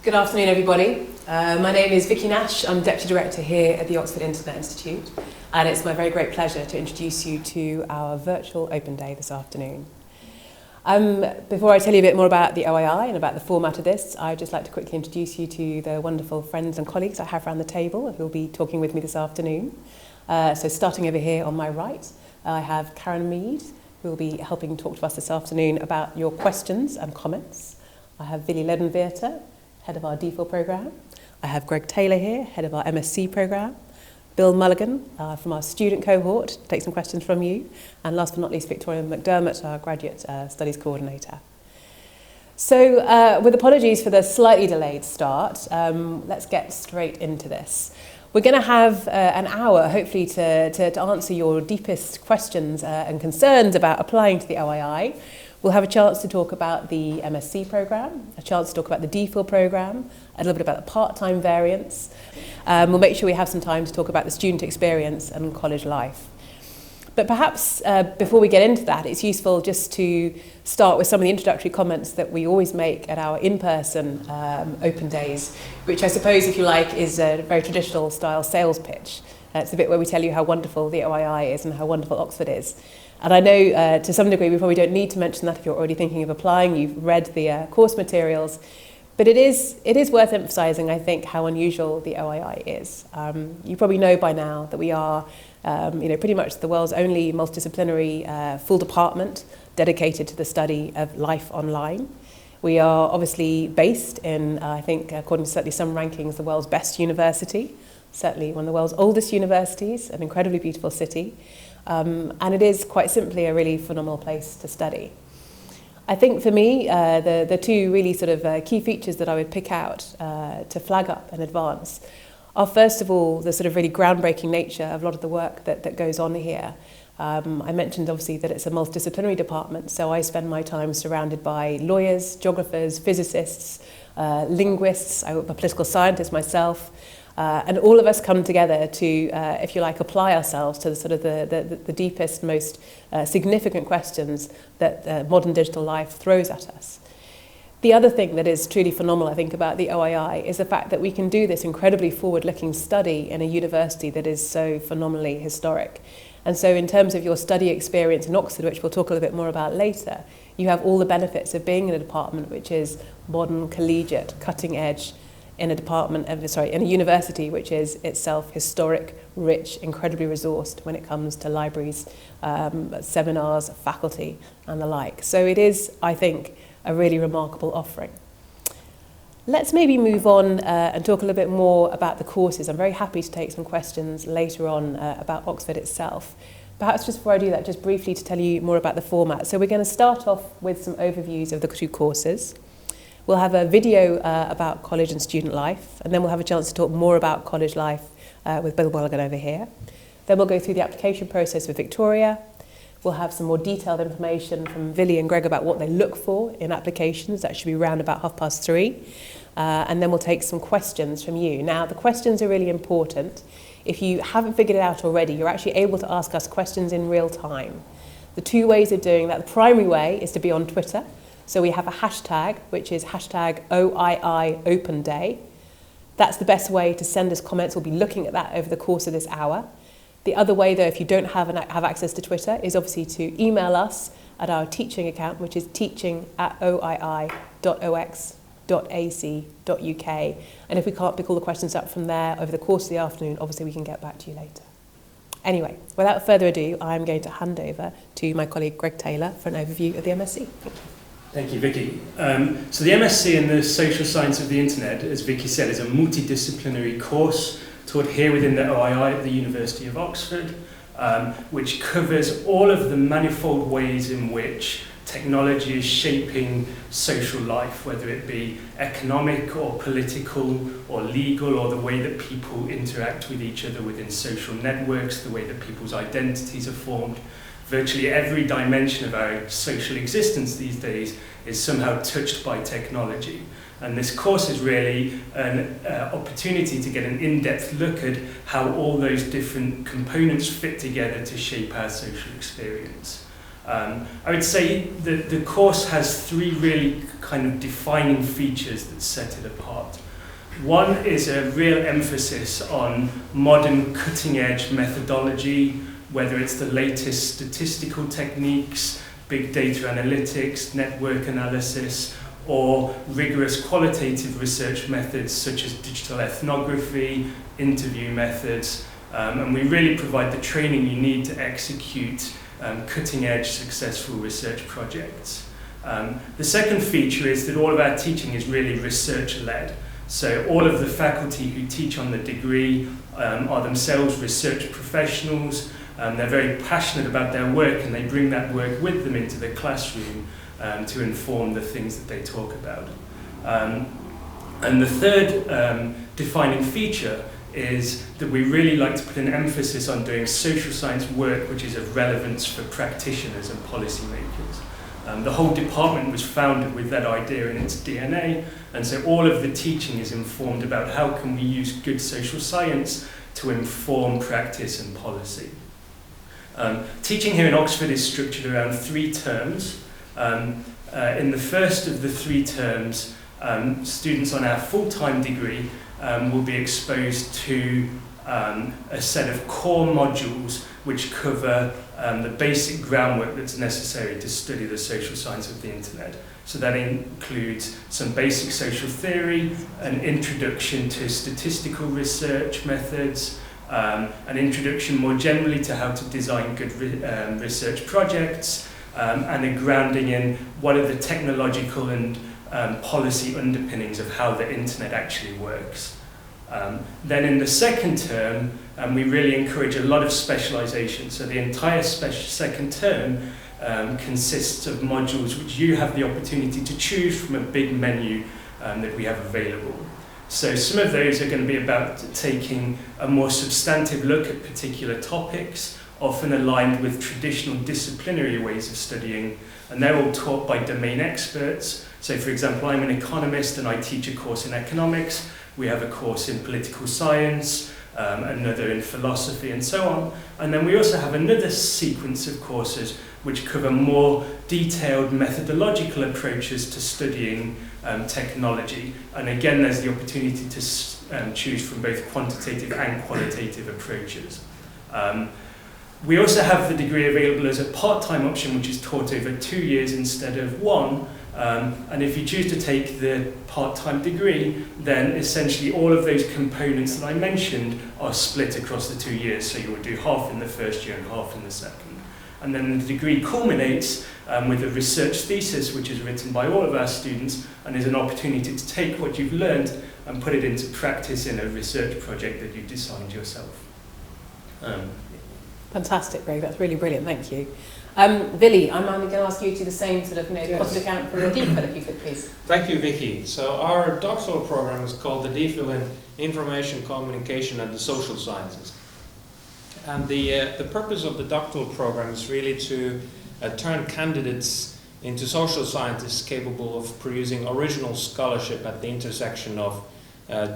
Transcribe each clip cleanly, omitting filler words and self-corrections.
Good afternoon, everybody. My name is Vicky Nash. I'm Deputy Director here at the Oxford Internet Institute, and it's my very great pleasure to introduce you to our Virtual Open Day this afternoon. Before I tell you a bit more about the OII and about the format of this, I'd just like to quickly introduce you to the wonderful friends and colleagues I have around the table who will be talking with me this afternoon. So starting over here on my right, I have Karen Mead, who will be helping talk to us this afternoon about your questions and comments. I have Willy Ledenweerter, head of our DPhil programme. I have Greg Taylor here, head of our MSc programme. Bill Mulligan from our student cohort to take some questions from you. And last but not least, Victoria McDermott, our graduate studies coordinator. So with apologies for the slightly delayed start, let's get straight into this. We're going to have an hour, hopefully, to answer your deepest questions and concerns about applying to the OII. We'll have a chance to talk about the MSc programme, a chance to talk about the DPhil programme, a little bit about the part-time variants. We'll make sure we have some time to talk about the student experience and college life. But perhaps before we get into that, it's useful just to start with some of the introductory comments that we always make at our in-person open days, which I suppose, if you like, is a very traditional style sales pitch. It's the bit where we tell you how wonderful the OII is and how wonderful Oxford is. And I know to some degree we probably don't need to mention that if you're already thinking of applying, you've read the course materials. But it is worth emphasising, I think, how unusual the OII is. You probably know by now that we are pretty much the world's only multidisciplinary full department dedicated to the study of life online. We are obviously based in, I think, according to certainly some rankings, the world's best university, certainly one of the world's oldest universities, an incredibly beautiful city. And it is quite simply a really phenomenal place to study. I think for me, the two really sort of key features that I would pick out to flag up in advance are, first of all, the sort of really groundbreaking nature of a lot of the work that goes on here. I mentioned, obviously, that it's a multidisciplinary department, so I spend my time surrounded by lawyers, geographers, physicists, linguists. I'm a political scientist myself. And all of us come together to, if you like, apply ourselves to the sort of the deepest, most significant questions that modern digital life throws at us. The other thing that is truly phenomenal, I think, about the OII is the fact that we can do this incredibly forward-looking study in a university that is so phenomenally historic. And so in terms of your study experience in Oxford, which we'll talk a little bit more about later, you have all the benefits of being in a department which is modern, collegiate, cutting edge, in a university which is itself historic, rich, incredibly resourced when it comes to libraries, seminars, faculty, and the like. So it is, I think, a really remarkable offering. Let's maybe move on and talk a little bit more about the courses. I'm very happy to take some questions later on about Oxford itself. Perhaps just before I do that, just briefly to tell you more about the format. So we're going to start off with some overviews of the two courses. We'll have a video about college and student life, and then we'll have a chance to talk more about college life with Bill Mulligan over here. Then we'll go through the application process with Victoria. We'll have some more detailed information from Willy and Greg about what they look for in applications. That should be around about 3:30. And then we'll take some questions from you. Now, the questions are really important. If you haven't figured it out already, you're actually able to ask us questions in real time. The two ways of doing that, the primary way is to be on Twitter. So we have a hashtag, which is hashtag OII Open Day. That's the best way to send us comments. We'll be looking at that over the course of this hour. The other way, though, if you don't have access to Twitter, is obviously to email us at our teaching account, which is teaching@oii.ox.ac.uk. And if we can't pick all the questions up from there over the course of the afternoon, obviously we can get back to you later. Anyway, without further ado, I'm going to hand over to my colleague Greg Taylor for an overview of the MSc. Thank you, Vicky. So the MSc in the Social Science of the Internet, as Vicky said, is a multidisciplinary course taught here within the OII at the University of Oxford, which covers all of the manifold ways in which technology is shaping social life, whether it be economic or political or legal, or the way that people interact with each other within social networks, the way that people's identities are formed. Virtually every dimension of our social existence these days is somehow touched by technology. And this course is really an opportunity to get an in-depth look at how all those different components fit together to shape our social experience. I would say that the course has three really kind of defining features that set it apart. One is a real emphasis on modern cutting-edge methodology, whether it's the latest statistical techniques, big data analytics, network analysis, or rigorous qualitative research methods such as digital ethnography, interview methods, and we really provide the training you need to execute cutting-edge successful research projects. The second feature is that all of our teaching is really research-led. So all of the faculty who teach on the degree are themselves research professionals. They're very passionate about their work, and they bring that work with them into the classroom to inform the things that they talk about. And the third defining feature is that we really like to put an emphasis on doing social science work which is of relevance for practitioners and policymakers. The whole department was founded with that idea in its DNA, and so all of the teaching is informed about how can we use good social science to inform practice and policy. Teaching here in Oxford is structured around 3 terms. In the first of the 3 terms, students on our full-time degree will be exposed to a set of core modules which cover the basic groundwork that's necessary to study the social science of the internet. So that includes some basic social theory, an introduction to statistical research methods, an introduction more generally to how to design good research projects, and a grounding in what are the technological and policy underpinnings of how the internet actually works. Then in the second term, we really encourage a lot of specialization. So the entire second term consists of modules which you have the opportunity to choose from a big menu that we have available. So some of those are going to be about taking a more substantive look at particular topics, often aligned with traditional disciplinary ways of studying, and they're all taught by domain experts. So for example, I'm an economist and I teach a course in economics. We have a course in political science, another in philosophy, and so on. And then we also have another sequence of courses which cover more detailed methodological approaches to studying technology. And again, there's the opportunity to choose from both quantitative and qualitative approaches. We also have the degree available as a part-time option, which is taught over 2 years instead of 1. And if you choose to take the part-time degree, then essentially all of those components that I mentioned are split across the 2 years. So you will do half in the first year and half in the second. And then the degree culminates with a research thesis, which is written by all of our students and is an opportunity to take what you've learned and put it into practice in a research project that you've designed yourself. Fantastic, Greg. That's really brilliant. Thank you. Billy, I'm going to ask you to do the same sort of positive account for your DPhil, if you could, please. Thank you, Vicky. So our doctoral program is called the DPhil in Information, Communication and the Social Sciences. And the purpose of the doctoral program is really to turn candidates into social scientists capable of producing original scholarship at the intersection of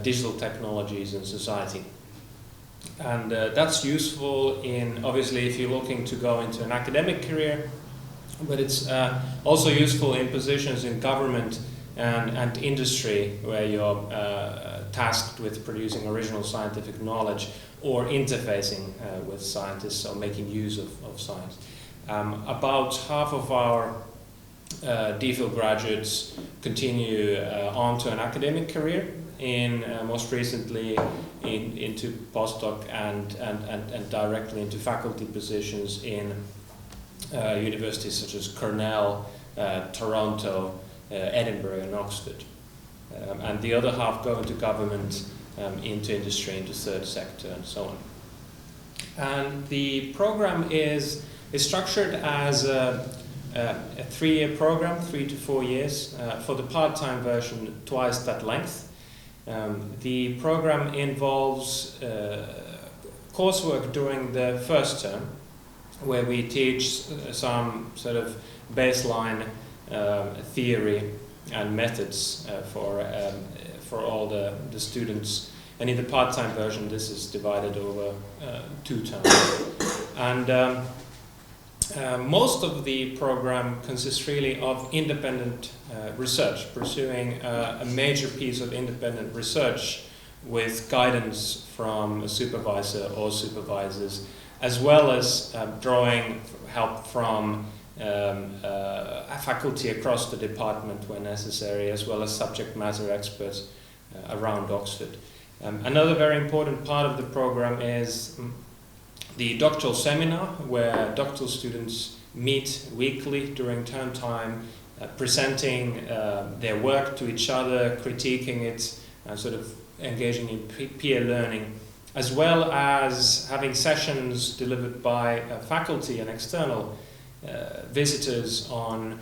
digital technologies and society. And that's useful in, obviously, if you're looking to go into an academic career, but it's also useful in positions in government and industry where you're tasked with producing original scientific knowledge or interfacing with scientists or making use of science. About half of our DPhil graduates continue on to an academic career, in most recently into postdoc and directly into faculty positions in universities such as Cornell, Toronto, Edinburgh and Oxford. And the other half go into government, into industry, into third sector and so on. And the program is structured as a 3-year program, 3 to 4 years. For the part-time version, twice that length. The program involves coursework during the first term, where we teach some sort of baseline theory and methods for all the students. And in the part-time version, this is divided over 2 terms. And Most of the program consists really of independent research, pursuing a major piece of independent research with guidance from a supervisor or supervisors, as well as drawing help from faculty across the department when necessary, as well as subject matter experts around Oxford. Another very important part of the program is the doctoral seminar, where doctoral students meet weekly during term time, presenting their work to each other, critiquing it, sort of engaging in peer learning, as well as having sessions delivered by faculty and external visitors on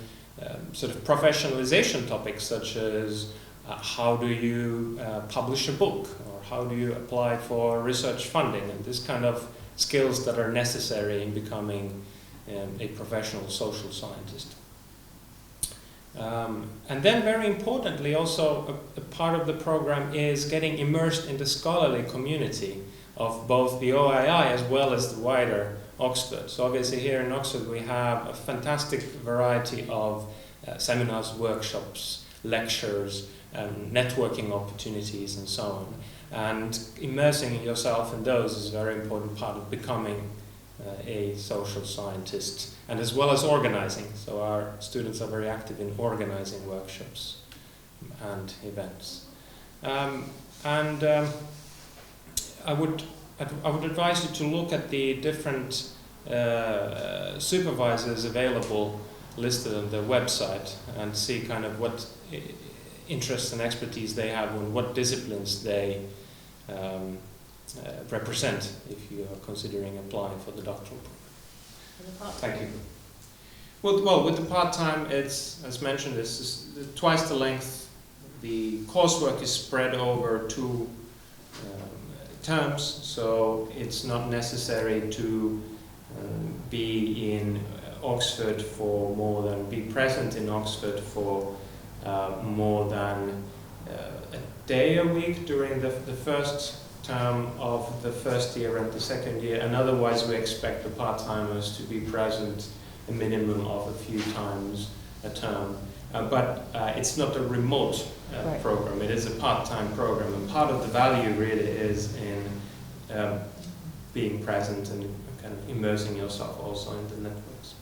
sort of professionalization topics, such as how do you publish a book, or how do you apply for research funding, and this kind of skills that are necessary in becoming a professional social scientist. And then very importantly also a part of the program is getting immersed in the scholarly community of both the OII as well as the wider Oxford. So obviously here in Oxford we have a fantastic variety of seminars, workshops, lectures, networking opportunities and so on. And immersing yourself in those is a very important part of becoming a social scientist, and as well as organizing. So our students are very active in organizing workshops and events. I would advise you to look at the different supervisors available listed on the website and see kind of what interests and expertise they have and what disciplines they represent if you are considering applying for the doctoral program. Thank you. Well, with the part-time, it's, as mentioned, it's twice the length. The coursework is spread over 2 terms, so it's not necessary to be in Oxford for more than, be present in Oxford for more than a day a week during the first term of the first year and the second year, and otherwise we expect the part-timers to be present a minimum of a few times a term. But it's not a remote program, it is a part-time program, and part of the value really is in being present and kind of immersing yourself also in the networks.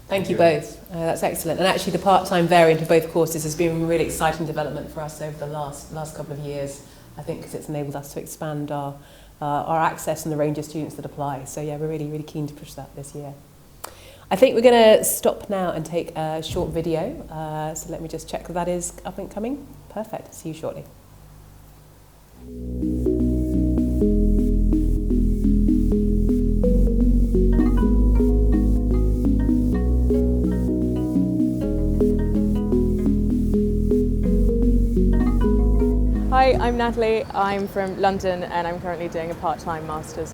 Thank you both. That's excellent. And actually the part-time variant of both courses has been a really exciting development for us over the last couple of years, I think, because it's enabled us to expand our access and the range of students that apply. So yeah, we're really, really keen to push that this year. I think we're going to stop now and take a short video. So let me just check that is up and coming. Perfect. See you shortly. Hi, I'm Natalie. I'm from London and I'm currently doing a part-time master's.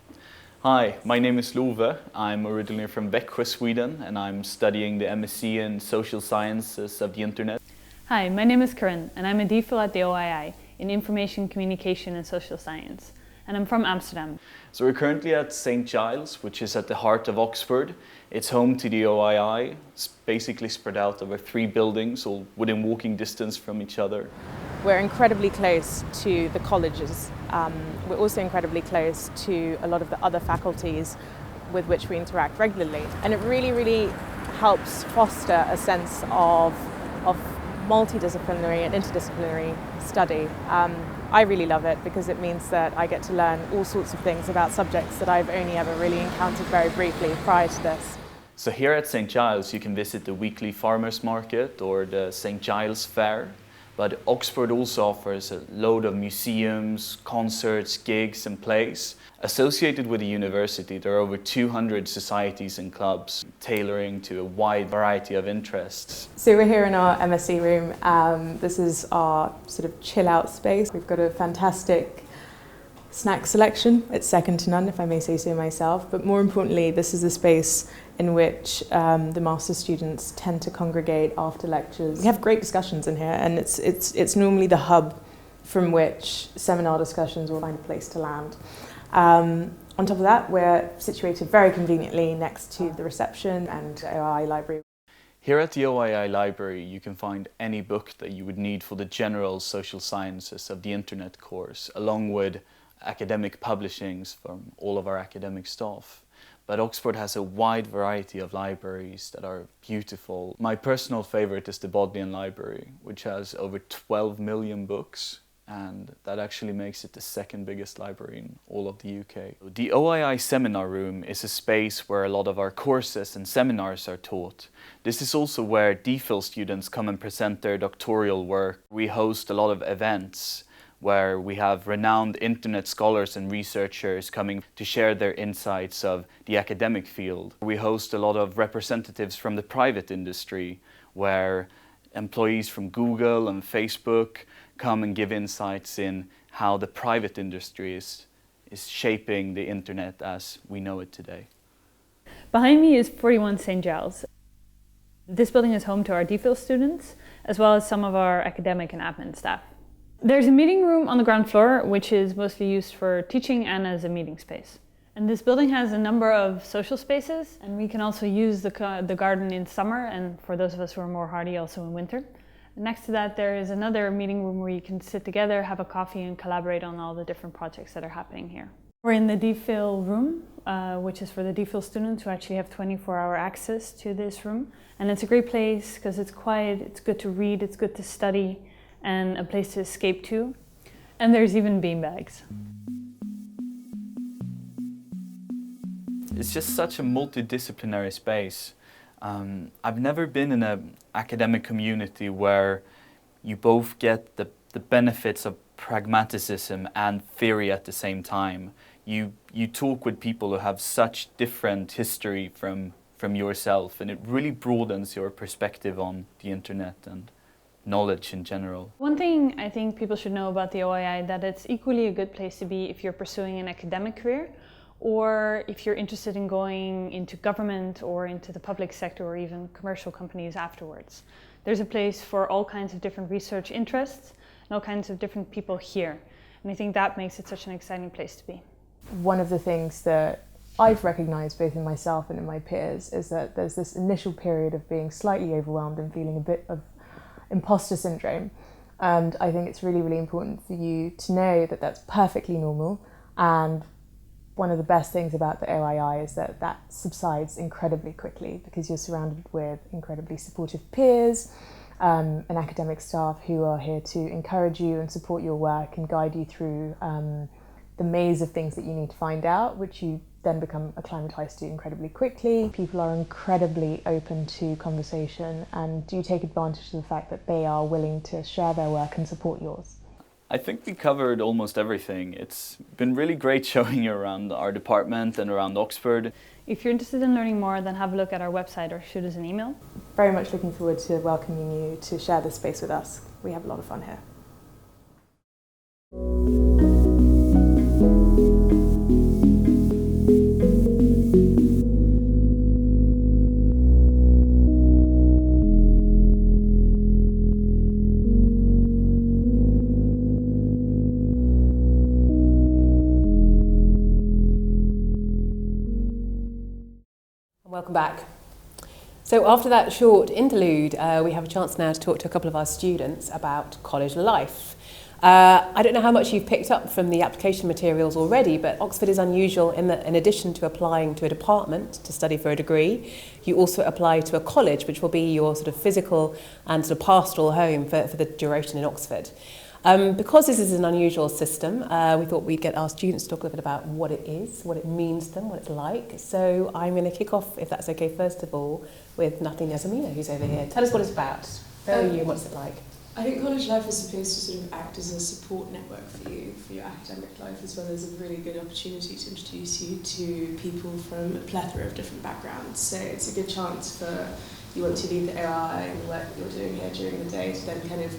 Hi, my name is Love. I'm originally from Växjö, Sweden, and I'm studying the MSc in Social Sciences of the Internet. Hi, my name is Corinne, and I'm a DPhil at the OII in Information, Communication and Social Science, and I'm from Amsterdam. So we're currently at St. Giles, which is at the heart of Oxford. It's home to the OII. It's basically spread out over 3 buildings, all within walking distance from each other. We're incredibly close to the colleges. We're also incredibly close to a lot of the other faculties with which we interact regularly. And it really, really helps foster a sense of multidisciplinary and interdisciplinary study. I really love it because it means that I get to learn all sorts of things about subjects that I've only ever really encountered very briefly prior to this. So here at St. Giles you can visit the weekly farmers market or the St. Giles Fair. But Oxford also offers a load of museums, concerts, gigs and plays. Associated with the university, there are over 200 societies and clubs, tailoring to a wide variety of interests. So we're here in our MSc room. This is our sort of chill out space. We've got a fantastic snack selection. It's second to none, if I may say so myself. But more importantly, this is a space in which the master's students tend to congregate after lectures. We have great discussions in here, and it's normally the hub from which seminar discussions will find a place to land. On top of that, we're situated very conveniently next to the reception and OII library. Here at the OII Library, you can find any book that you would need for the general social sciences of the internet course, along with academic publishings from all of our academic staff. But Oxford has a wide variety of libraries that are beautiful. My personal favorite is the Bodleian Library, which has over 12 million books, and that actually makes it the second biggest library in all of the UK. The OII Seminar Room is a space where a lot of our courses and seminars are taught. This is also where DPhil students come and present their doctoral work. We host a lot of events where we have renowned internet scholars and researchers coming to share their insights of the academic field. We host a lot of representatives from the private industry, where employees from Google and Facebook come and give insights in how the private industry is shaping the internet as we know it today. Behind me is 41 St. Giles. This building is home to our DPhil students, as well as some of our academic and admin staff. There's a meeting room on the ground floor, which is mostly used for teaching and as a meeting space. And this building has a number of social spaces, and we can also use the garden in summer, and for those of us who are more hardy, also in winter. Next to that, there is another meeting room where you can sit together, have a coffee, and collaborate on all the different projects that are happening here. We're in the DPhil room, which is for the DPhil students who actually have 24-hour access to this room. And it's a great place because it's quiet, it's good to read, it's good to study, and a place to escape to. And there's even beanbags. It's just such a multidisciplinary space. I've never been in an academic community where you both get the benefits of pragmaticism and theory at the same time. You talk with people who have such different history from yourself, and it really broadens your perspective on the internet and knowledge in general. One thing I think people should know about the OII, that it's equally a good place to be if you're pursuing an academic career, or if you're interested in going into government or into the public sector or even commercial companies afterwards. There's a place for all kinds of different research interests and all kinds of different people here. And I think that makes it such an exciting place to be. One of the things that I've recognised both in myself and in my peers is that there's this initial period of being slightly overwhelmed and feeling a bit of imposter syndrome. And I think it's really, really important for you to know that that's perfectly normal. And one of the best things about the OII is that that subsides incredibly quickly because you're surrounded with incredibly supportive peers and academic staff who are here to encourage you and support your work and guide you through the maze of things that you need to find out, which you then become acclimatized to incredibly quickly. People are incredibly open to conversation and do take advantage of the fact that they are willing to share their work and support yours. I think we covered almost everything. It's been really great showing you around our department and around Oxford. If you're interested in learning more, then have a look at our website or shoot us an email. Very much looking forward to welcoming you to share this space with us. We have a lot of fun here. Welcome back. So after that short interlude, we have a chance now to talk to a couple of our students about college life. I don't know how much you've picked up from the application materials already, but Oxford is unusual in that in addition to applying to a department to study for a degree, you also apply to a college, which will be your sort of physical and sort of pastoral home for the duration in Oxford. Because this is an unusual system, we thought we'd get our students to talk a little bit about what it is, what it means to them, what it's like. So I'm going to kick off, if that's okay, first of all, with Natalie Yazamina, who's over here. Tell us what it's about. Where are you and what's it like? I think college life is supposed to sort of act as a support network for you, for your academic life, as well as a really good opportunity to introduce you to people from a plethora of different backgrounds. So it's a good chance for you want to leave the OII and the work that you're doing here during the day to then kind of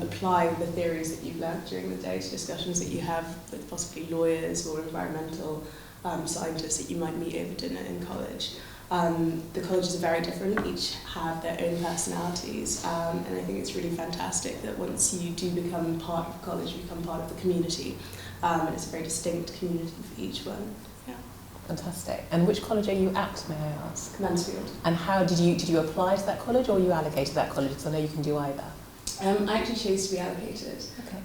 apply the theories that you've learned during the day to discussions that you have with possibly lawyers or environmental scientists that you might meet over dinner in college. The colleges are very different, each have their own personalities, and I think it's really fantastic that once you do become part of college, you become part of the community, and it's a very distinct community for each one. Yeah. Fantastic. And which college are you at, may I ask? Mansfield. And how did you apply to that college, or were you allocated that college? Because I know you can do either. I actually chose to be allocated, Okay.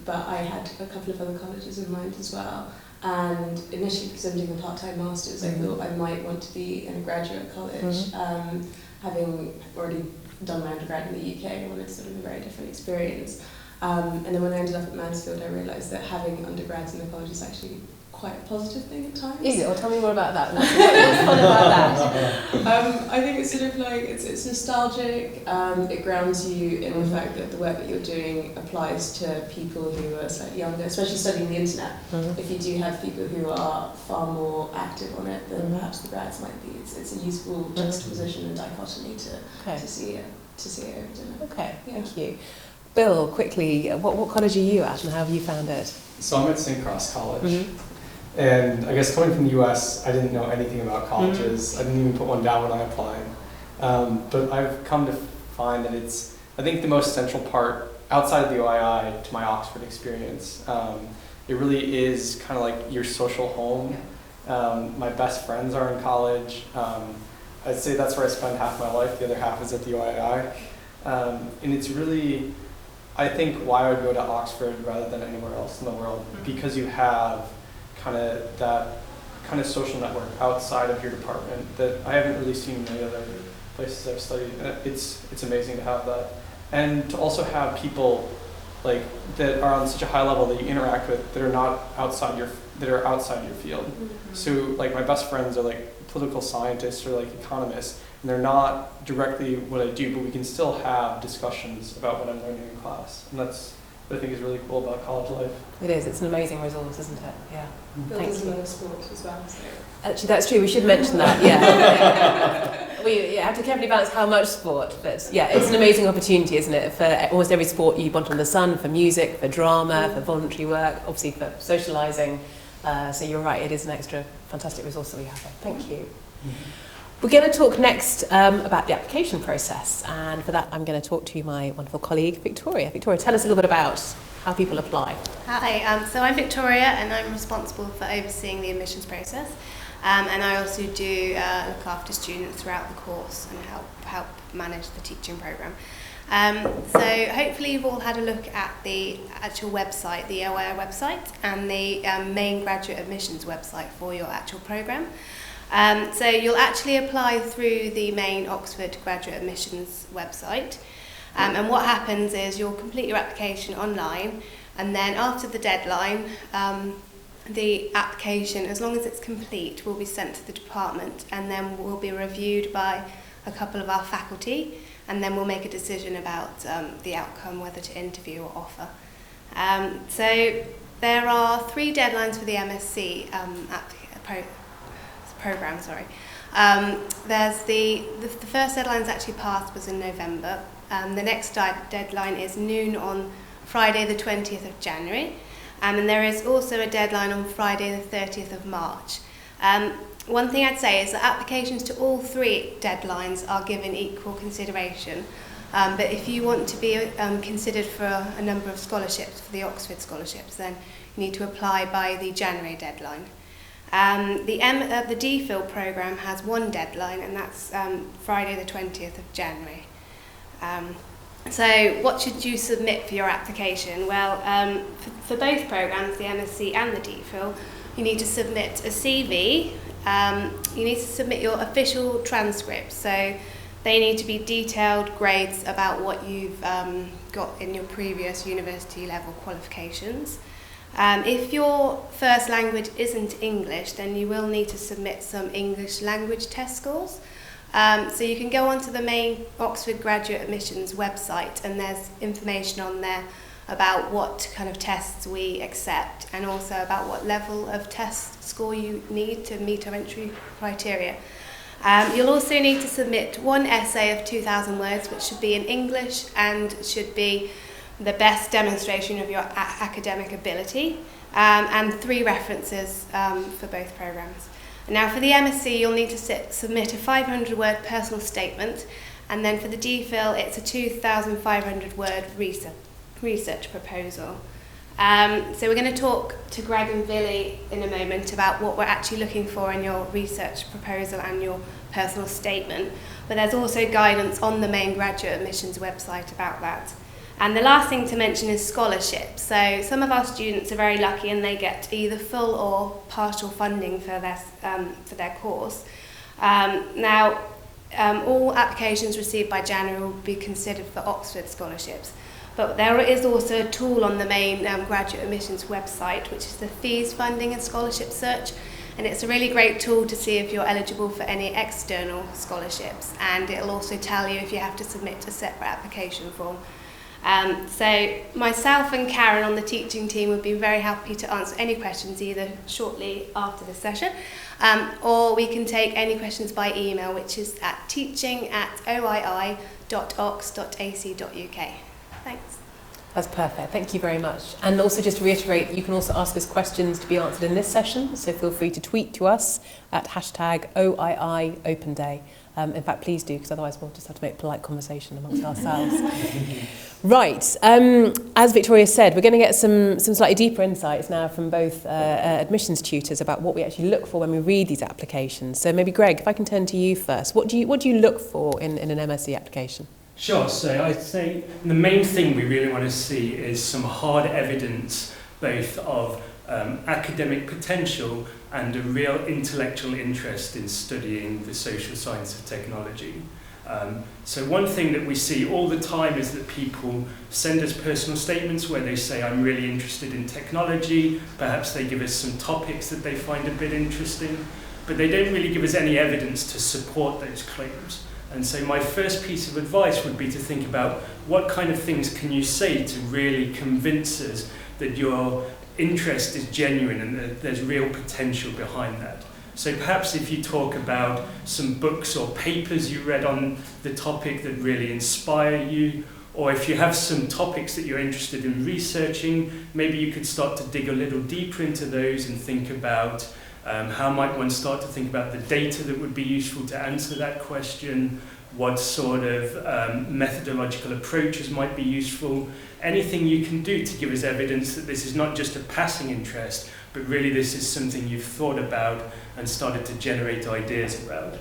but I had a couple of other colleges in mind as well. And initially, because I'm doing a part-time master's, I thought I might want to be in a graduate college. Having already done my undergrad in the UK, I wanted sort of a very different experience. And then when I ended up at Mansfield, I realised that having undergrads in the college is actually quite a positive thing at times. Is it? Or tell me more about that. What's fun about that? I think it's sort of like, it's nostalgic, it grounds you in the fact that the work that you're doing applies to people who are slightly younger, especially studying the internet. If you do have people who are far more active on it than perhaps the grads might be, it's a useful juxtaposition and dichotomy to see it over. Okay, thank you. Bill, quickly, what college are you at and how have you found it? So I'm at St. Cross College. And I guess coming from the US, I didn't know anything about colleges. I didn't even put one down when I applied. But I've come to find that it's, I think, the most central part outside of the OII to my Oxford experience. It really is kind of like your social home. My best friends are in college. I'd say that's where I spend half my life. The other half is at the OII. And it's really, I think, why I would go to Oxford rather than anywhere else in the world, because you have kind of that kind of social network outside of your department that I haven't really seen in many other places I've studied. It's amazing to have that, and to also have people like that are on such a high level that you interact with that are not outside your field. So like my best friends are like political scientists or like economists, and they're not directly what I do, but we can still have discussions about what I'm learning in class, and that's what I think is really cool about college life. It is, it's an amazing resource, isn't it? Yeah. There's a lot of sport as well. So. Actually, that's true, we should mention that, yeah. We have to carefully balance how much sport, but yeah, it's an amazing opportunity, isn't it? For almost every sport you want under the sun, for music, for drama, for voluntary work, obviously for socialising. So you're right, it is an extra fantastic resource that we have there. Thank you. We're going to talk next about the application process, and for that I'm going to talk to my wonderful colleague Victoria. Victoria, tell us a little bit about how people apply. Hi, so I'm Victoria and I'm responsible for overseeing the admissions process, and I also do look after students throughout the course and help manage the teaching programme. So hopefully you've all had a look at the actual website, the OII website, and the main graduate admissions website for your actual programme. So you'll actually apply through the main Oxford graduate admissions website, and what happens is you'll complete your application online, and then after the deadline the application, as long as it's complete, will be sent to the department and then will be reviewed by a couple of our faculty, and then we'll make a decision about the outcome, whether to interview or offer. So there are 3 deadlines for the MSc programme. There's the first deadline's actually passed, was in November. The next deadline is noon on Friday the 20th of January, and there is also a deadline on Friday the 30th of March. One thing I'd say is that applications to all 3 deadlines are given equal consideration, but if you want to be considered for a number of scholarships, for the Oxford scholarships, then you need to apply by the January deadline. The DPhil programme has 1 deadline, and that's Friday the 20th of January. So what should you submit for your application? Well, for both programmes, the MSc and the DPhil, you need to submit a CV, you need to submit your official transcripts, so they need to be detailed grades about what you've got in your previous university level qualifications. If your first language isn't English, then you will need to submit some English language test scores. So you can go onto the main Oxford Graduate Admissions website, and there's information on there about what kind of tests we accept, and also about what level of test score you need to meet our entry criteria. You'll also need to submit 1 essay of 2,000 words, which should be in English and should be the best demonstration of your academic ability, and 3 references for both programmes. Now for the MSc, you'll need to submit a 500-word personal statement, and then for the DPhil, it's a 2,500-word research proposal. So we're going to talk to Greg and Billy in a moment about what we're actually looking for in your research proposal and your personal statement, but there's also guidance on the main graduate admissions website about that. And the last thing to mention is scholarships. So some of our students are very lucky and they get either full or partial funding for their course. All applications received by January will be considered for Oxford scholarships. But there is also a tool on the main graduate admissions website, which is the Fees, Funding and Scholarship Search. And it's a really great tool to see if you're eligible for any external scholarships. And it'll also tell you if you have to submit a separate application form. So myself and Karen on the teaching team would be very happy to answer any questions either shortly after the session, or we can take any questions by email, which is at teaching@oii.ox.ac.uk. Thanks. That's perfect. Thank you very much. And also just to reiterate, you can also ask us questions to be answered in this session, so feel free to tweet to us at #OII Open Day. In fact, please do, because otherwise we'll just have to make polite conversation amongst ourselves. Right, as Victoria said, we're going to get some slightly deeper insights now from both admissions tutors about what we actually look for when we read these applications. So maybe Greg, if I can turn to you first, what do you look for in an MSc application? Sure, so I'd say the main thing we really want to see is some hard evidence both of academic potential and a real intellectual interest in studying the social science of technology. So one thing that we see all the time is that people send us personal statements where they say, I'm really interested in technology, perhaps they give us some topics that they find a bit interesting, but they don't really give us any evidence to support those claims. And so my first piece of advice would be to think about what kind of things can you say to really convince us that your interest is genuine and that there's real potential behind that. So perhaps if you talk about some books or papers you read on the topic that really inspire you, or if you have some topics that you're interested in researching, maybe you could start to dig a little deeper into those and think about how might one start to think about the data that would be useful to answer that question, what sort of methodological approaches might be useful, anything you can do to give us evidence that this is not just a passing interest, but really this is something you've thought about and started to generate ideas about.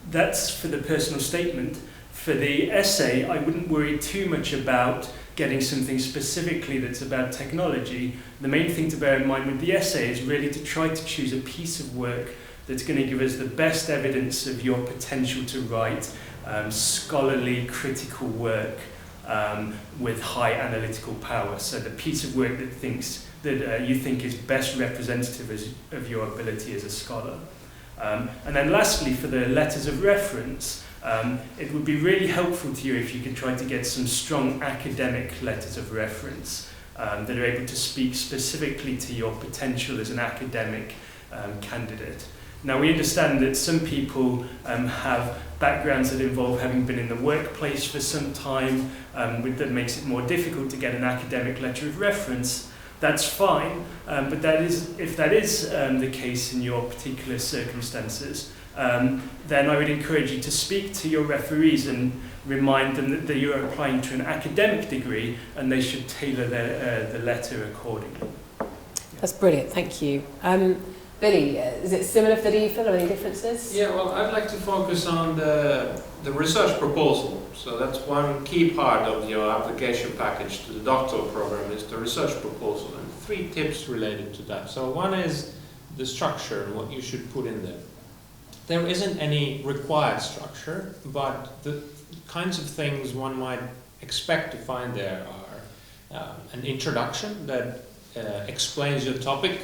That's for the personal statement. For the essay, I wouldn't worry too much about getting something specifically that's about technology. The main thing to bear in mind with the essay is really to try to choose a piece of work that's going to give us the best evidence of your potential to write scholarly, critical work with high analytical power. So the piece of work that you think is best representative of your ability as a scholar. And then lastly, for the letters of reference, it would be really helpful to you if you could try to get some strong academic letters of reference that are able to speak specifically to your potential as an academic candidate. Now, we understand that some people have backgrounds that involve having been in the workplace for some time, that makes it more difficult to get an academic letter of reference. That's fine, but if that is the case in your particular circumstances, then I would encourage you to speak to your referees and remind them that you are applying to an academic degree and they should tailor the letter accordingly. That's brilliant, thank you. Billy, is it similar for the DPhil or any differences? Yeah, well, I'd like to focus on the research proposal. So that's one key part of your application package to the doctoral program is the research proposal, and 3 tips related to that. So one is the structure and what you should put in there. There isn't any required structure, but the kinds of things one might expect to find there are an introduction that explains your topic,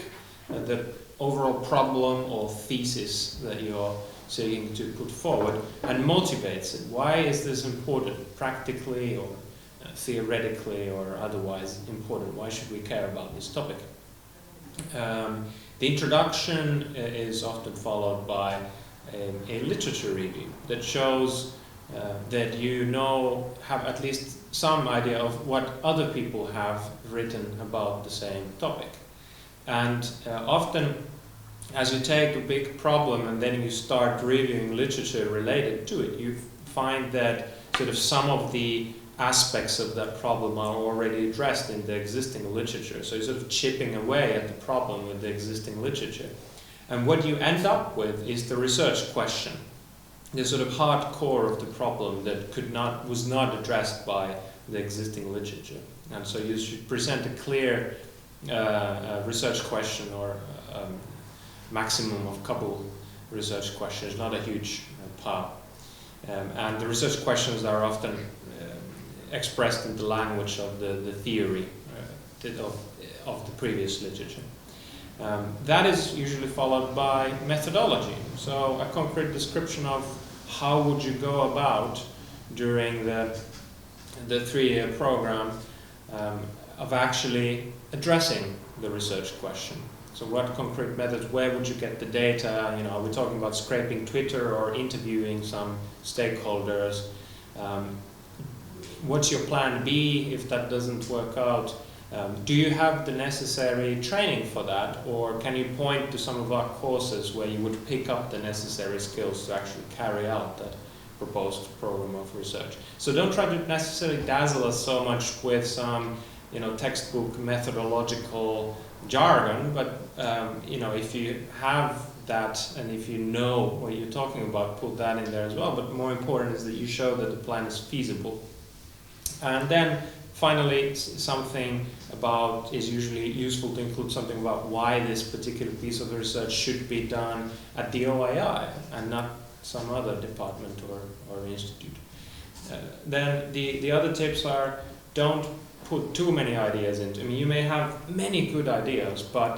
the overall problem or thesis that you're seeking to put forward, and motivates it. Why is this important, practically or theoretically or otherwise important? Why should we care about this topic? The introduction is often followed by a literature review that shows that you have at least some idea of what other people have written about the same topic. And often, as you take a big problem and then you start reviewing literature related to it, you find that sort of some of the aspects of that problem are already addressed in the existing literature. So you're sort of chipping away at the problem with the existing literature. And what you end up with is the research question, the sort of hard core of the problem that was not addressed by the existing literature. And so you should present a clear research question, or maximum of a couple research questions, not a huge part. And the research questions are often expressed in the language of the theory of the previous literature. That is usually followed by methodology. So a concrete description of how would you go about during the 3-year program of actually addressing the research question. So what concrete methods, where would you get the data? You know, are we talking about scraping Twitter or interviewing some stakeholders? What's your plan B if that doesn't work out? Do you have the necessary training for that, or can you point to some of our courses where you would pick up the necessary skills to actually carry out that proposed program of research? So don't try to necessarily dazzle us so much with some, you know, textbook methodological jargon, but you know, if you have that and if you know what you're talking about, put that in there as well. But more important is that you show that the plan is feasible. And then finally, something about, is usually useful to include something about why this particular piece of research should be done at the OII and not some other department or institute. Then the other tips are, don't put too many ideas into. I mean, you may have many good ideas, but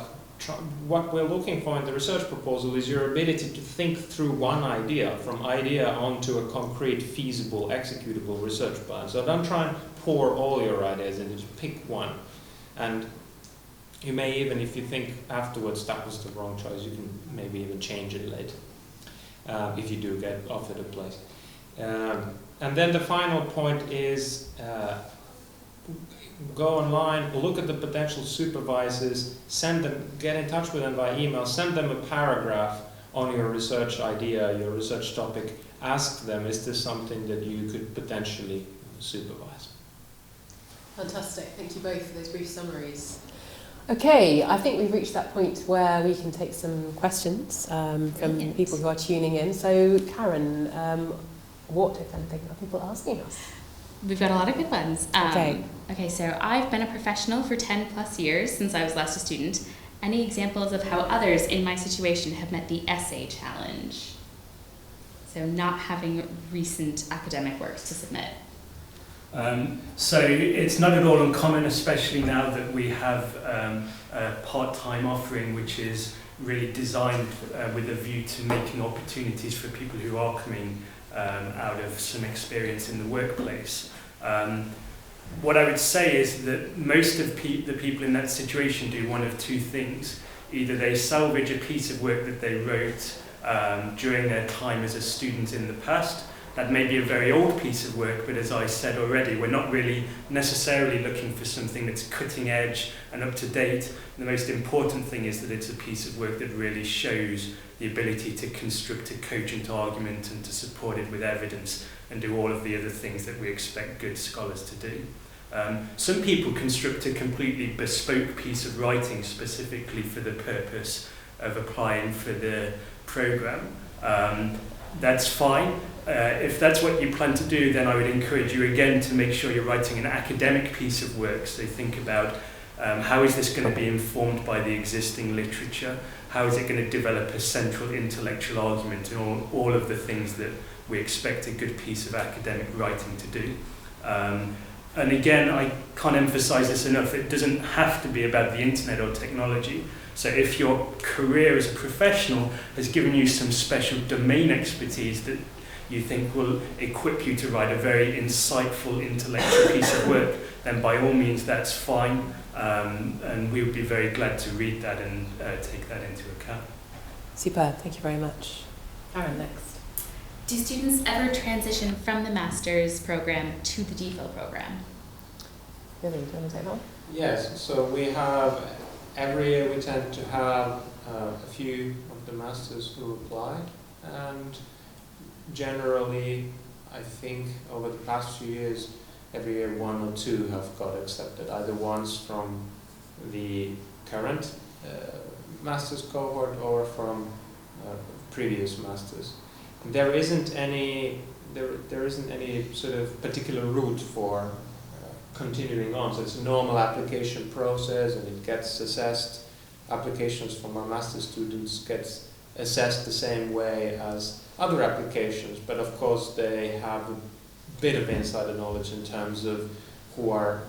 what we're looking for in the research proposal is your ability to think through one idea, from idea onto a concrete, feasible, executable research plan. So don't try and pour all your ideas in, just pick one. And you may even, if you think afterwards that was the wrong choice, you can maybe even change it later, if you do get offered a place. And then the final point is, go online, look at the potential supervisors, send them, get in touch with them by email, send them a paragraph on your research idea, your research topic, ask them, is this something that you could potentially supervise? Fantastic, thank you both for those brief summaries. Okay, I think we've reached that point where we can take some questions from people who are tuning in. So Karen, what, if anything, are people asking us? We've got a lot of good ones. Okay, so I've been a professional for 10 plus years since I was last a student. Any examples of how others in my situation have met the essay challenge? So not having recent academic works to submit. So it's not at all uncommon, especially now that we have a part-time offering which is really designed with a view to making opportunities for people who are coming out of some experience in the workplace. What I would say is that most of the people in that situation do one of two things. Either they salvage a piece of work that they wrote during their time as a student in the past. That may be a very old piece of work, but as I said already, we're not really necessarily looking for something that's cutting edge and up to date. The most important thing is that it's a piece of work that really shows the ability to construct a cogent argument and to support it with evidence and do all of the other things that we expect good scholars to do. Some people construct a completely bespoke piece of writing specifically for the purpose of applying for the programme. That's fine. If that's what you plan to do, then I would encourage you again to make sure you're writing an academic piece of work. So think about how is this going to be informed by the existing literature? How is it going to develop a central intellectual argument and all of the things that we expect a good piece of academic writing to do? And again, I can't emphasize this enough, it doesn't have to be about the internet or technology. So if your career as a professional has given you some special domain expertise that you think will equip you to write a very insightful intellectual piece of work, then by all means that's fine. And we would be very glad to read that and take that into account. Superb, thank you very much. Karen, next. Do students ever transition from the master's program to the DPhil program? Billy, do you want to take that one? Yes, so we have every year we tend to have a few of the masters who apply, and generally I think over the past few years every year 1 or 2 have got accepted, either ones from the current masters cohort or from previous masters. There isn't any sort of particular route for continuing on, so it's a normal application process and it gets assessed. Applications from our master students gets assessed the same way as other applications, but of course they have a bit of insider knowledge in terms of who are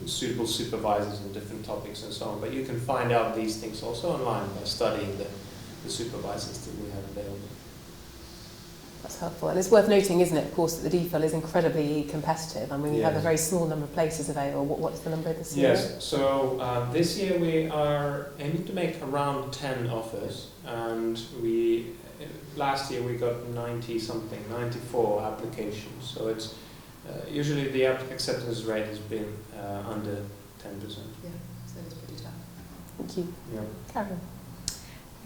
suitable supervisors in different topics and so on. But you can find out these things also online by studying the supervisors that we have available. That's helpful. And it's worth noting, isn't it, of course, that the DPhil is incredibly competitive. I mean, you have a very small number of places available. What's the number this year? Yes, so this year we are aiming to make around 10 offers, and last year we got 90-something, 94 applications. So it's usually the acceptance rate has been under 10%. Yeah, so it's pretty tough. Thank you. Yeah. Karen.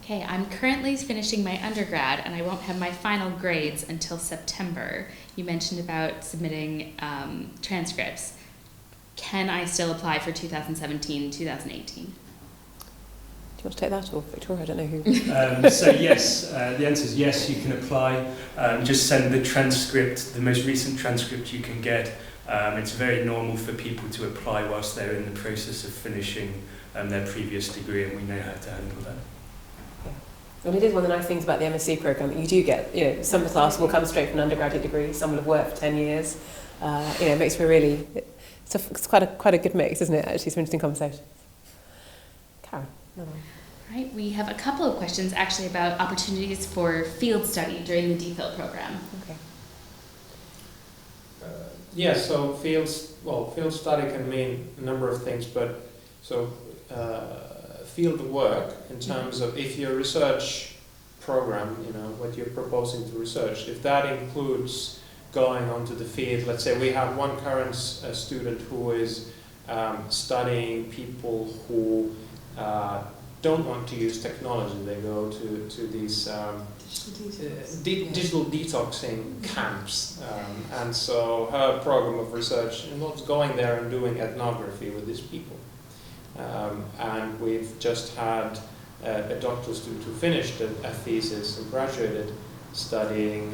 Okay, I'm currently finishing my undergrad and I won't have my final grades until September. You mentioned about submitting transcripts. Can I still apply for 2017-2018? Do you want to take that, or Victoria? I don't know who. So yes, the answer is yes, you can apply. Just send the transcript, the most recent transcript you can get. It's very normal for people to apply whilst they're in the process of finishing their previous degree, and we know how to handle that. And it is one of the nice things about the MSc programme that you do get, some class will come straight from an undergraduate degree, some will have worked for 10 years. It makes for it's quite a good mix, isn't it, actually, some interesting conversations. Karen, another one. Right, we have a couple of questions actually about opportunities for field study during the DPhil program. Okay. So field study can mean a number of things, but field work in terms of if your research program, what you're proposing to research, if that includes going onto the field, let's say we have one current student who is studying people who don't want to use technology. They go to these digital detoxing camps, and so her program of research involves going there and doing ethnography with these people. And we've just had a doctoral student who finished a thesis and graduated studying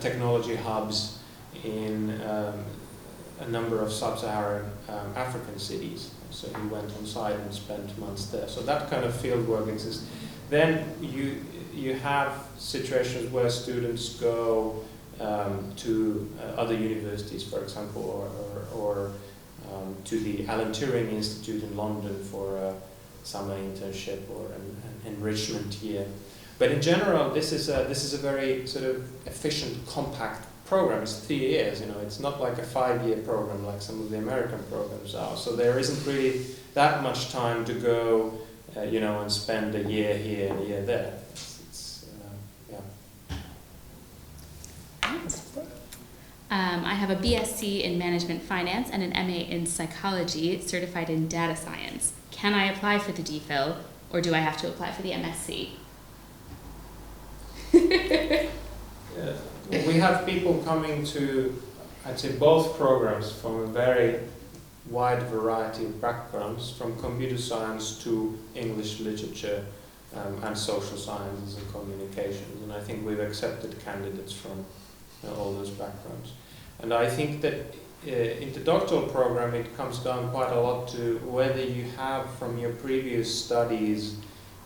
technology hubs in a number of sub-Saharan African cities. So he went on site and spent months there. So that kind of field work exists. Then you have situations where students go to other universities, for example, or to the Alan Turing Institute in London for a summer internship or an enrichment year. But in general, this is a very sort of efficient, compact program. It's 3 years. It's not like a 5-year program like some of the American programs are. So there isn't really that much time to go, and spend a year here and a year there. I have a BSc in Management Finance and an MA in Psychology, certified in Data Science. Can I apply for the DPhil, or do I have to apply for the MSc? We have people coming to, I'd say, both programs from a very wide variety of backgrounds, from computer science to English literature and social sciences and communications. And I think we've accepted candidates from all those backgrounds. And I think that in the doctoral program it comes down quite a lot to whether you have from your previous studies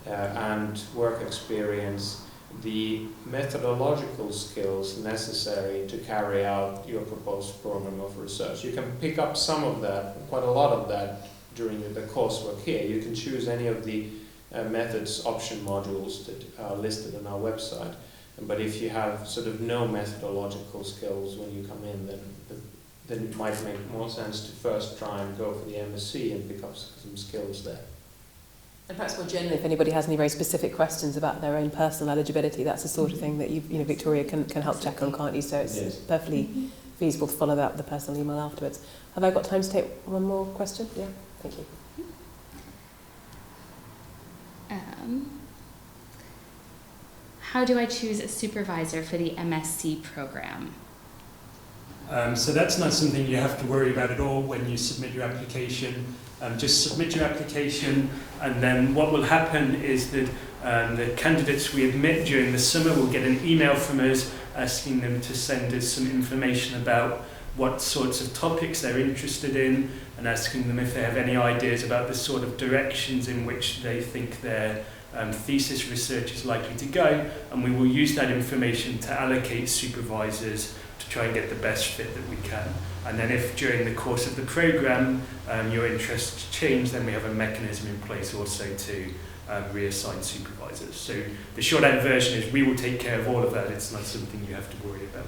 and work experience the methodological skills necessary to carry out your proposed program of research. You can pick up some of that, quite a lot of that, during the coursework here. You can choose any of the methods option modules that are listed on our website. But if you have sort of no methodological skills when you come in, then it might make more sense to first try and go for the MSc and pick up some skills there. And perhaps more generally, if anybody has any very specific questions about their own personal eligibility, that's the sort of thing that Victoria can help check on, can't you? So it's perfectly feasible to follow that with the personal email afterwards. Have I got time to take one more question? Yeah, thank you. How do I choose a supervisor for the MSc program? So that's not something you have to worry about at all when you submit your application. Just submit your application, and then what will happen is that the candidates we admit during the summer will get an email from us asking them to send us some information about what sorts of topics they're interested in, and asking them if they have any ideas about the sort of directions in which they think their thesis research is likely to go, and we will use that information to allocate supervisors to try and get the best fit that we can. And then if during the course of the programme your interests change, then we have a mechanism in place also to reassign supervisors. So the short out version is we will take care of all of that. It's not something you have to worry about.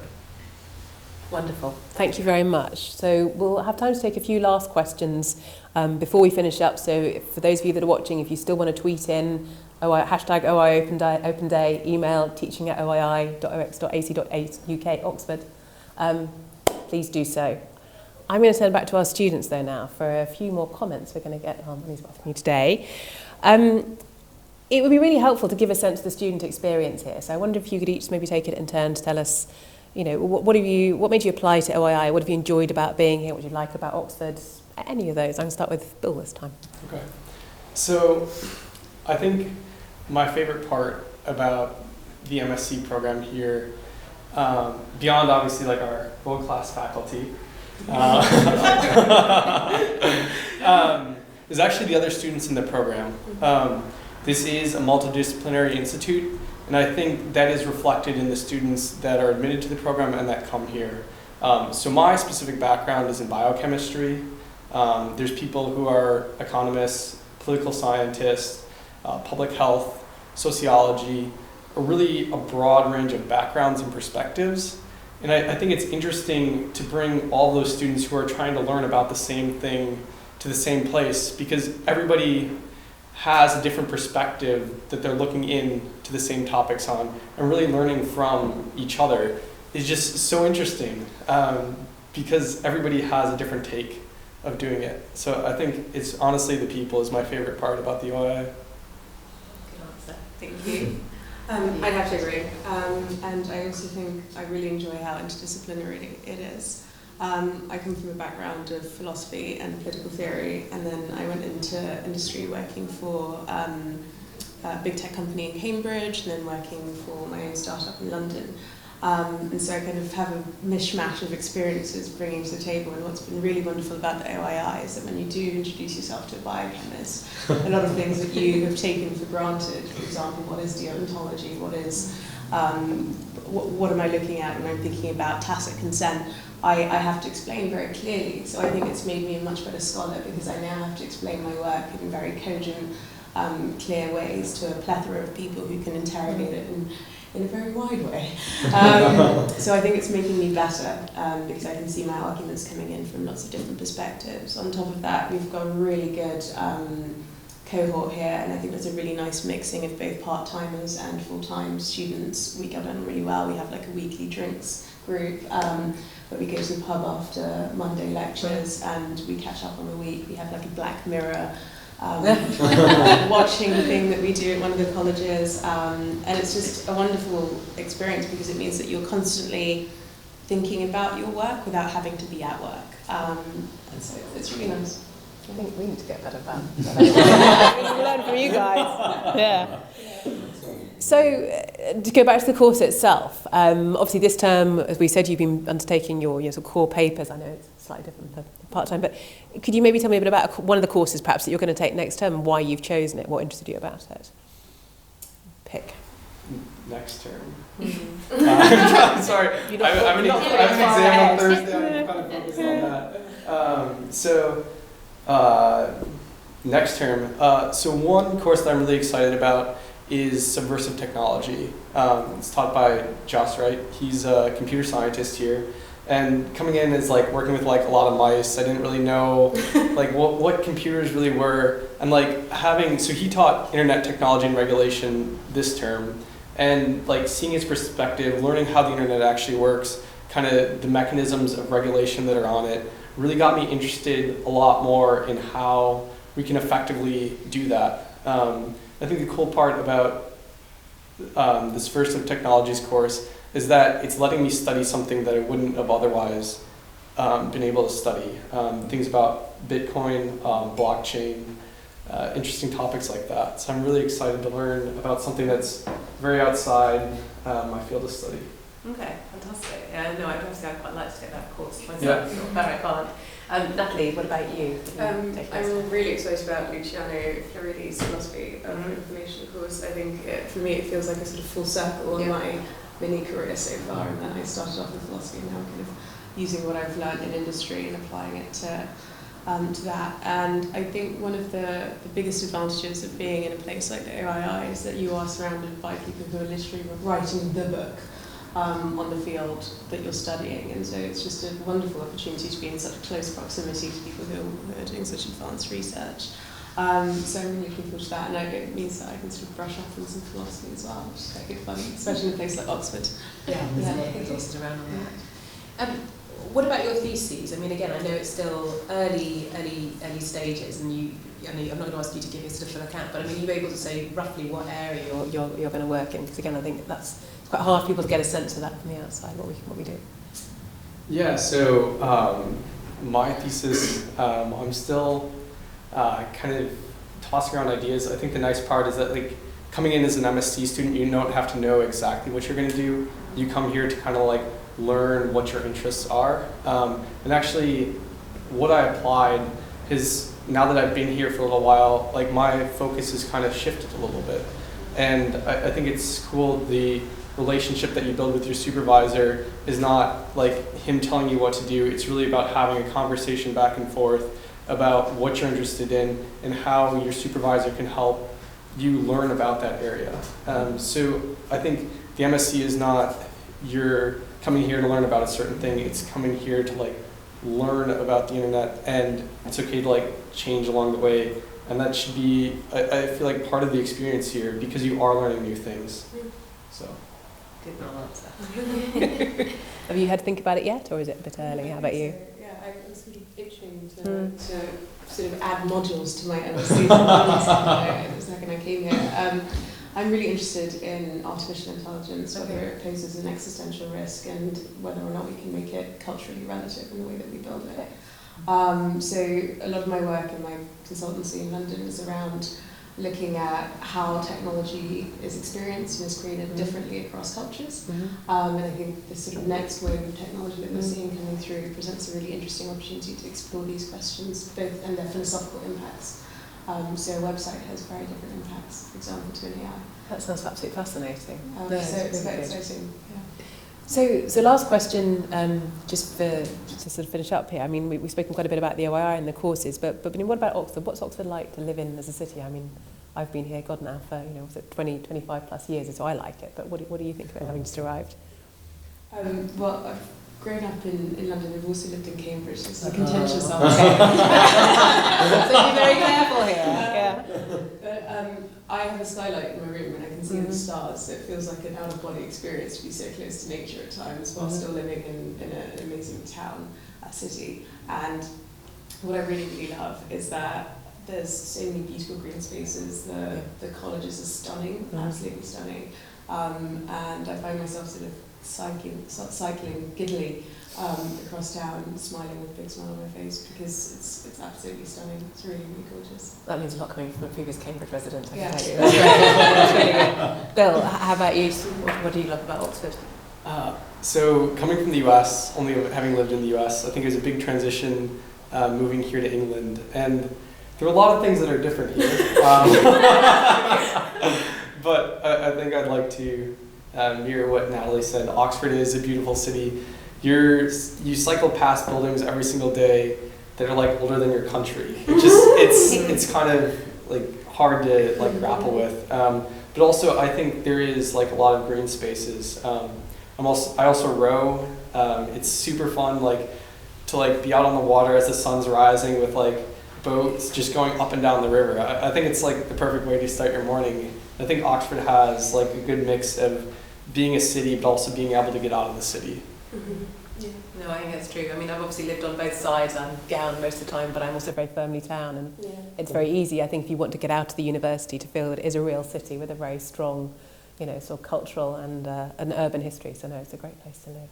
Wonderful. Thank you very much. So we'll have time to take a few last questions before we finish up. So for those of you that are watching, if you still want to tweet in hashtag OII Open Day, email teaching@oii.ox.ac.uk Oxford, please do so. I'm going to turn back to our students though now for a few more comments we're going to get on from you today. It would be really helpful to give a sense of the student experience here. So I wonder if you could each maybe take it in turn to tell us, you know, what made you apply to OII? What have you enjoyed about being here? What do you like about Oxford? Any of those. I'm going to start with Bill this time. Okay. So I think my favorite part about the MSc program here, beyond obviously like our world-class faculty, is actually the other students in the program. This is a multidisciplinary institute, and I think that is reflected in the students that are admitted to the program and that come here. So my specific background is in biochemistry. There's people who are economists, political scientists, public health, sociology, really a broad range of backgrounds and perspectives. And I think it's interesting to bring all those students who are trying to learn about the same thing to the same place, because everybody has a different perspective that they're looking into the same topics on, and really learning from each other is just so interesting, because everybody has a different take of doing it. So I think it's honestly the people is my favorite part about the OII. Good answer. Thank you. I'd have to agree. And I also think I really enjoy how interdisciplinary it is. I come from a background of philosophy and political theory, and then I went into industry working for a big tech company in Cambridge, and then working for my own startup in London. And so I kind of have a mishmash of experiences bringing to the table, and what's been really wonderful about the OII is that when you do introduce yourself to a biochemist, a lot of things that you have taken for granted, for example, what is deontology, what is, what am I looking at when I'm thinking about tacit consent, I have to explain very clearly. So I think it's made me a much better scholar, because I now have to explain my work in very cogent, clear ways to a plethora of people who can interrogate it in a very wide way. So I think it's making me better, because I can see my arguments coming in from lots of different perspectives. On top of that, we've got a really good cohort here, and I think there's a really nice mixing of both part-timers and full-time students. We get on really well. We have like a weekly drinks group, but we go to the pub after Monday lectures, and we catch up on the week. We have like a Black Mirror watching thing that we do at one of the colleges, and it's just a wonderful experience, because it means that you're constantly thinking about your work without having to be at work, and so it's really nice. I think we need to get better at that. We learn from you guys. Yeah. So, to go back to the course itself, obviously this term, as we said, you've been undertaking your sort of core papers. I know it's slightly different for part-time, but could you maybe tell me a bit about one of the courses perhaps that you're going to take next term, and why you've chosen it, what interested you about it? Pick. Next term. Mm-hmm. Sorry, I have an exam on Thursday, I'm kind of focused on that. Next term, so one course that I'm really excited about is subversive technology. It's taught by Joss Wright. He's a computer scientist here, and coming in is like working with like a lot of mice. I didn't really know like what computers really were, and like so he taught internet technology and regulation this term, and like seeing his perspective, learning how the internet actually works, kind of the mechanisms of regulation that are on it, really got me interested a lot more in how we can effectively do that. I think the cool part about this First of Technologies course is that it's letting me study something that I wouldn't have otherwise been able to study. Things about Bitcoin, blockchain, interesting topics like that. So I'm really excited to learn about something that's very outside my field of study. Okay, fantastic. Yeah, no, I'd quite like to take that course myself. Yeah. But I can't. Natalie, what about you? I'm really excited about Luciano Floridi's philosophy of information course. I think for me it feels like a sort of full circle on my mini career so far, and then I started off with philosophy and now I'm kind of using what I've learned in industry and applying it to that. And I think one of the biggest advantages of being in a place like the OII is that you are surrounded by people who are literally writing the book on the field that you're studying, and so it's just a wonderful opportunity to be in such close proximity to people who are doing such advanced research. So I'm really looking forward to that, and it means that I can sort of brush up on some philosophy as well, which is quite good fun, especially in a place like Oxford. Yeah, there's lots around on that. What about your theses? I mean, again, I know it's still early stages, and I'm not going to ask you to give your sort of full account, but I mean, are you able to say roughly what area you're going to work in? Because again, I think it's quite hard for people to get a sense of that from the outside, what we do. Yeah, so my thesis, I'm still kind of tossing around ideas. I think the nice part is that, like, coming in as an MSc student, you don't have to know exactly what you're going to do. You come here to kind of like learn what your interests are. And actually, what I applied is, now that I've been here for a little while, like, my focus has kind of shifted a little bit. And I think it's cool, the relationship that you build with your supervisor is not like him telling you what to do. It's really about having a conversation back and forth about what you're interested in and how your supervisor can help you learn about that area. So I think the MSc is not you're coming here to learn about a certain thing. It's coming here to like learn about the internet, and it's okay to like change along the way. And that should be, I feel like, part of the experience here, because you are learning new things. So. Did not answer. Have you had to think about it yet, or is it a bit early? How about you? Yeah, I was sort of itching to sort of add modules to my MSc the second I came here. I'm really interested in artificial intelligence, whether it poses an existential risk and whether or not we can make it culturally relative in the way that we build it. So a lot of my work in my consultancy in London is around looking at how technology is experienced and is created differently across cultures. And I think this sort of next wave of technology that we're seeing coming through presents a really interesting opportunity to explore these questions, both and their philosophical impacts. So a website has very different impacts, for example, to an AI. That sounds absolutely fascinating. So it's quite exciting. Yeah. So last question, just to sort of finish up here. I mean, we've spoken quite a bit about the OII and the courses, but what about Oxford? What's Oxford like to live in as a city? I mean, I've been here, God, now for 25 plus years, so I like it. But what do you think of it, having just arrived? Well, I've grown up in London. I've also lived in Cambridge. So it's a contentious answer. So be very careful here. Yeah. But I have a skylight in my room and I can see the stars, so it feels like an out-of-body experience to be so close to nature at times while still living in an amazing town, city. And what I really, really love is that there's so many beautiful green spaces. The colleges are stunning, absolutely stunning. And I find myself sort of cycling giddily across town, smiling with a big smile on my face, because it's absolutely stunning. It's really, really gorgeous. That means a lot coming from a previous Cambridge resident, I can Yeah. tell you. That's great. That's really good. Bill, how about you? What do you love about Oxford? So coming from the US, only having lived in the US, I think it was a big transition moving here to England. And there are a lot of things that are different here. But I think I'd like to mirror what Natalie said. Oxford is a beautiful city. You cycle past buildings every single day that are like older than your country. It's kind of like hard to like grapple with. But also I think there is like a lot of green spaces. I also row. It's super fun to be out on the water as the sun's rising with like boats just going up and down the river. I think it's like the perfect way to start your morning. I think Oxford has like a good mix of being a city but also being able to get out of the city. Yeah. No, I think that's true. I mean, I've obviously lived on both sides. I'm Gown most of the time, but I'm also very firmly town, and Yeah. it's very easy, I think, if you want to get out of the university, to feel that it is a real city with a very strong, you know, sort of cultural and an urban history. So no, it's a great place to live.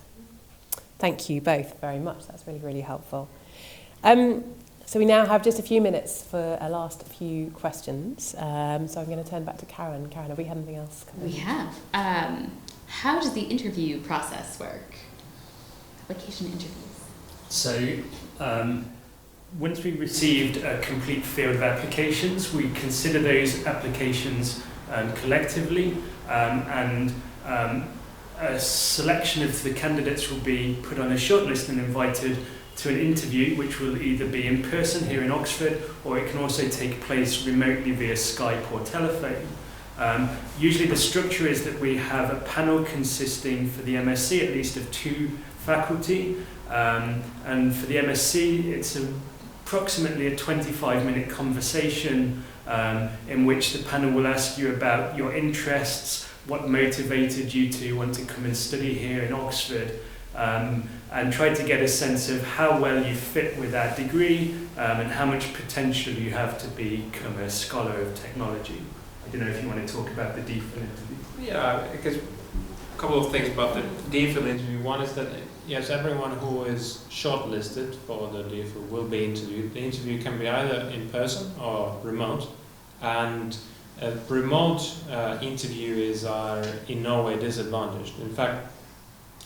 Thank you both very much. That's really, really helpful. So we now have just a few minutes for a last few questions. So I'm going to turn back to Karen. Karen, have we had anything else? We have. How does the interview process work? Application interviews. So once we've received a complete field of applications, we consider those applications collectively, and a selection of the candidates will be put on a shortlist and invited to an interview, which will either be in person here in Oxford, or it can also take place remotely via Skype or telephone. Usually the structure is that we have a panel consisting, for the MSc at least, of 2 faculty, and for the MSc it's approximately a 25-minute conversation in which the panel will ask you about your interests, what motivated you to want to come and study here in Oxford, and try to get a sense of how well you fit with our degree, and how much potential you have to become a scholar of technology. I don't know if you want to talk about the DPhil interview. Yeah, because a couple of things about the DPhil interview. One is that, yes, everyone who is shortlisted for the DPhil will be interviewed. The interview can be either in person or remote, and remote interviewees are in no way disadvantaged. In fact,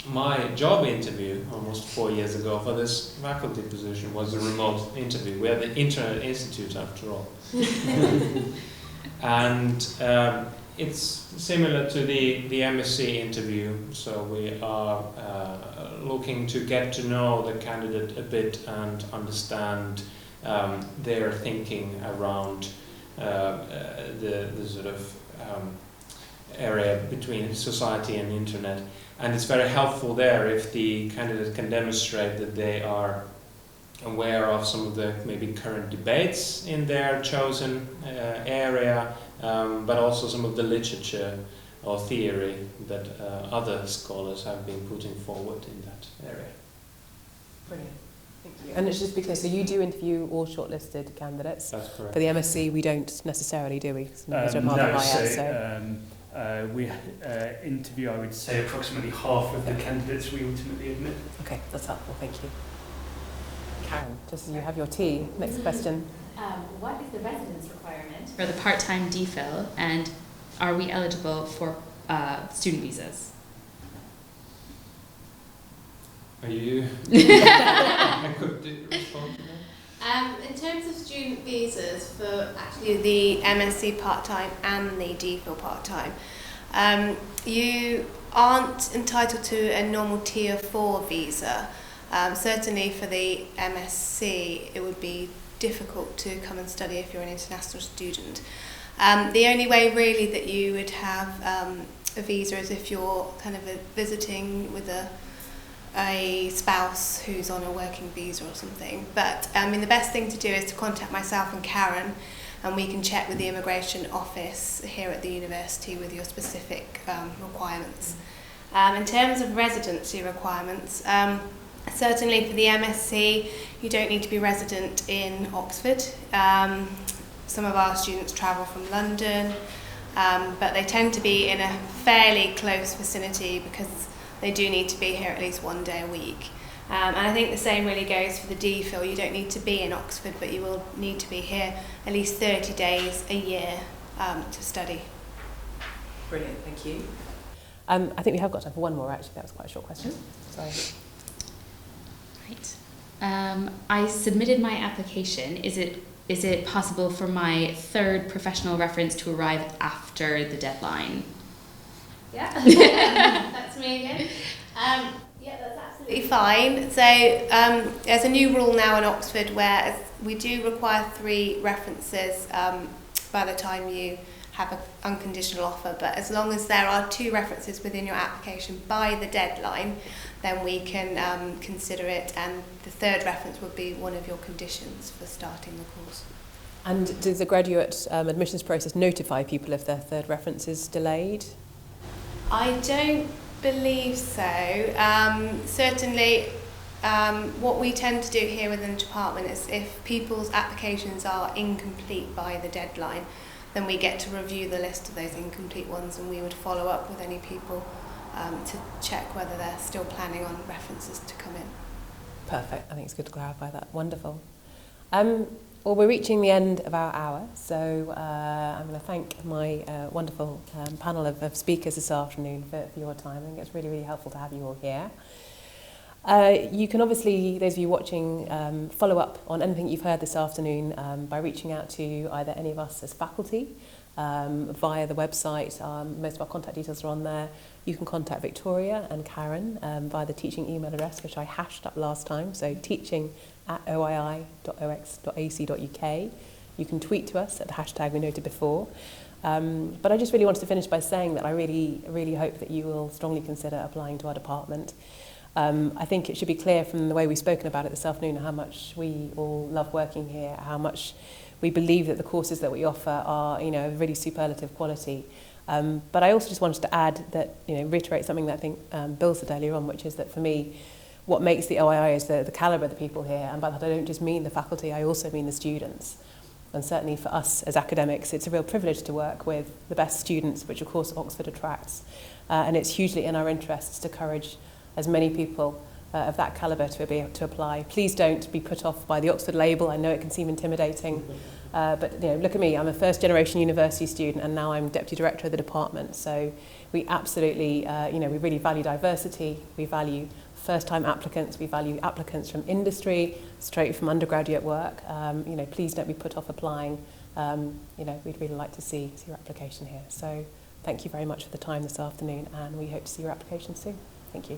my job interview almost 4 years ago for this faculty position was a remote interview. We are the Internet Institute after all. And it's similar to the MSc interview, so we are looking to get to know the candidate a bit and understand their thinking around the sort of area between society and internet. And it's very helpful there if the candidate can demonstrate that they are aware of some of the maybe current debates in their chosen area, but also some of the literature or theory that other scholars have been putting forward in that area. Brilliant. Thank you. And it's just because, so you do interview all shortlisted candidates. That's correct. For the MSc, we don't necessarily, do we? We interview, I would say, approximately half of the candidates we ultimately admit. Okay, that's helpful. Thank you. Karen, just as you have your tea, next question. What is the residence requirement for the part-time DPhil, and are we eligible for student visas? Are you? I could respond to that. In terms of student visas for actually the MSc part-time and the DPhil part-time, you aren't entitled to a normal Tier 4 visa. Certainly for the MSc it would be difficult to come and study if you're an international student. The only way really that you would have a visa is if you're kind of visiting with a spouse who's on a working visa or something. But I mean, the best thing to do is to contact myself and Karen, and we can check with the immigration office here at the university with your specific requirements. In terms of residency requirements, certainly for the MSc you don't need to be resident in Oxford. Some of our students travel from London, but they tend to be in a fairly close vicinity because they do need to be here at least 1 day a week. And I think the same really goes for the DPhil. You don't need to be in Oxford, but you will need to be here at least 30 days a year to study. Brilliant, thank you. I think we have got time for one more, actually. That was quite a short question. Sorry. Right. I submitted my application. Is it possible for my third professional reference to arrive after the deadline? Yeah, that's me again. Yeah, that's absolutely fine. So there's a new rule now in Oxford where we do require 3 references by the time you have an unconditional offer, but as long as there are 2 references within your application by the deadline, then we can consider it, and the 3rd reference would be one of your conditions for starting the course. And does the graduate admissions process notify people if their 3rd reference is delayed? I don't believe so. Certainly, what we tend to do here within the department is if people's applications are incomplete by the deadline, then we get to review the list of those incomplete ones, and we would follow up with any people to check whether they're still planning on references to come in. Perfect. I think it's good to clarify that. Wonderful. Well, we're reaching the end of our hour, so I'm going to thank my wonderful panel of speakers this afternoon for your time. I think it's really, really helpful to have you all here. You can obviously, those of you watching, follow up on anything you've heard this afternoon by reaching out to either any of us as faculty via the website. Most of our contact details are on there. You can contact Victoria and Karen via the teaching email address, which I hashed up last time, so teaching@oii.ox.ac.uk. You can tweet to us at the hashtag we noted before. But I just really wanted to finish by saying that I really, really hope that you will strongly consider applying to our department. I think it should be clear from the way we've spoken about it this afternoon how much we all love working here, how much we believe that the courses that we offer are, of really superlative quality. But I also just wanted to add that, reiterate something that I think Bill said earlier on, which is that for me, what makes the OII is the calibre of the people here, and by that I don't just mean the faculty, I also mean the students. And certainly for us as academics, it's a real privilege to work with the best students, which of course Oxford attracts. And it's hugely in our interests to encourage as many people of that calibre to be able to apply. Please don't be put off by the Oxford label. I know it can seem intimidating, but look at me. I'm a first generation university student, and now I'm deputy director of the department. So we absolutely, we really value diversity. We value first-time applicants. We value applicants from industry, straight from undergraduate work. Please don't be put off applying. We'd really like to see your application here. So thank you very much for the time this afternoon, and we hope to see your application soon. Thank you.